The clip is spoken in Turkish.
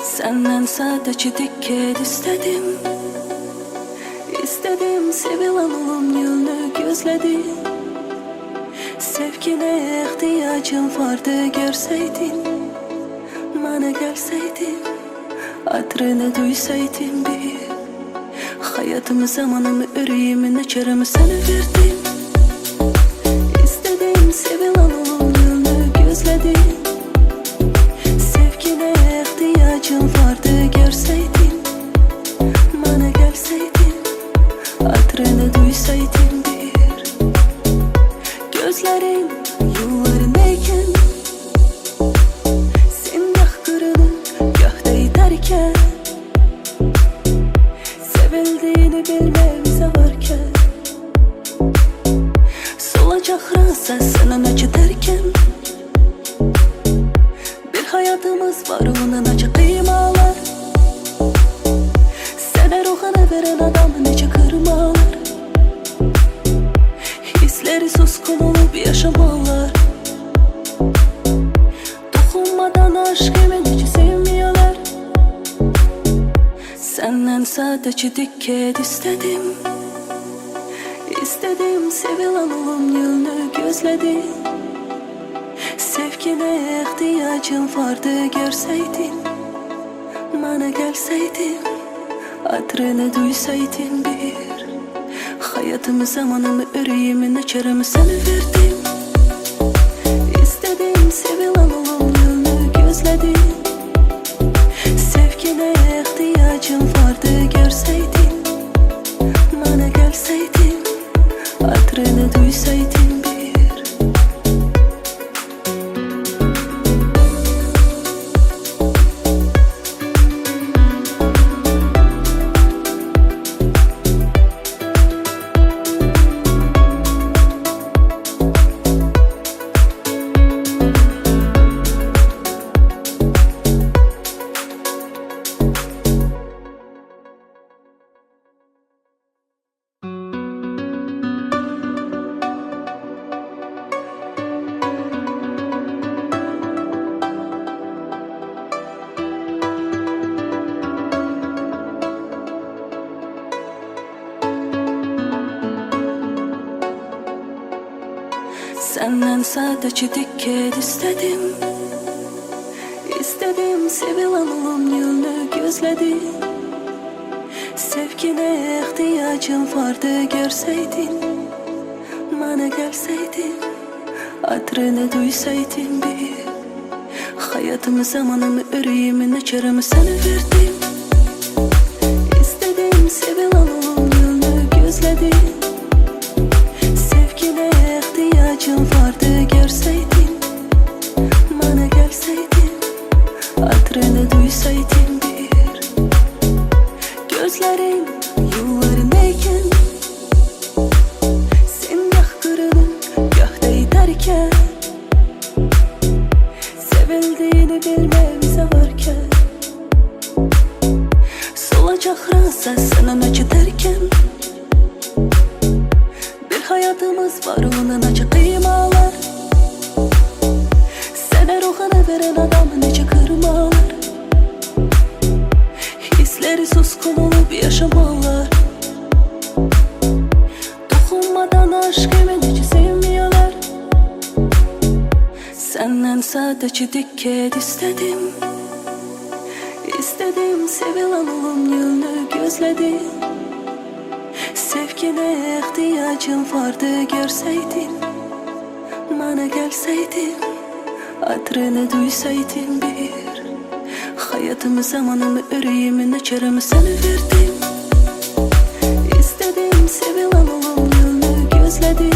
Senden sadece dikkat istedim. İstedim sevilen olum yolunu gözledim. Sevgine ihtiyacım vardı görseydin. Bana gelseydin, adrını duysaydın bir. Hayatımı, zamanımı, yüreğimi, neçerimi sana verdim. İstedim sevilen olum yolunu gözledim. Sevgine ihtiyacım vardı görseydin. Bana gelseydin, adrını duysaydın bir. Gözlerim yollarındayken, sen gah kırılıp gah da iterken, sevildiğini bilmemize varken, solacak rasa senin acı derken, bir hayatımız var onun acı kıymalar. Sana ruhunu veren adamı nece kırmalar. Hisleri suskun olup yaşamalar. Dokunmadan aşkımı nece sevmiyorlar. Senden sadece dikkat istedim. İstedim sevilen olum yolunu gözledim. Sevgine ihtiyacım vardı görseydin. Bana gelseydin, adrını duysaydın bir. Hayatımı, zamanımı, yüreğimi, neçerimi sana verdim. İstedim sevilen olum yolunu gözledim. Sevgine ihtiyacım vardı görseydin. Bana gelseydin, adrını duysaydın bir. Senden sadece dikkat istedim. İstedim sevilen olum yolunu gözledim. Sevgine ihtiyacım vardı görseydin. Bana gelseydin, adrını duysaydın bir. Hayatımı, zamanımı, yüreğimi, neçerimi sana verdim. İstedim sevilen olum yolunu gözledim. Sevgine ihtiyacım vardı görseydin. Bana gelseydin, adrını duysaydın bir. Gözlerin yollarındayken, sen gah kırılıp gah da iterken, sevildiğini bilmemize varken, solacak rasa senin acı derken, bir hayatımız var onun acı kıymalar. Sana ruhunu veren adamı nece kırmalar. Hisleri suskun olup yaşamalar. Dokunmadan aşkımı nece sevmiyorlar. Senden sadece dikkat istedim. İstedim sevilen olum yolunu gözledim. Sevgine ihtiyacım vardı görseydin. Bana gelseydin, adrını duysaydın bir. Hayatımı, zamanımı, yüreğimi, neçerimi sana verdim. İstedim sevilen olum yolunu gözledim.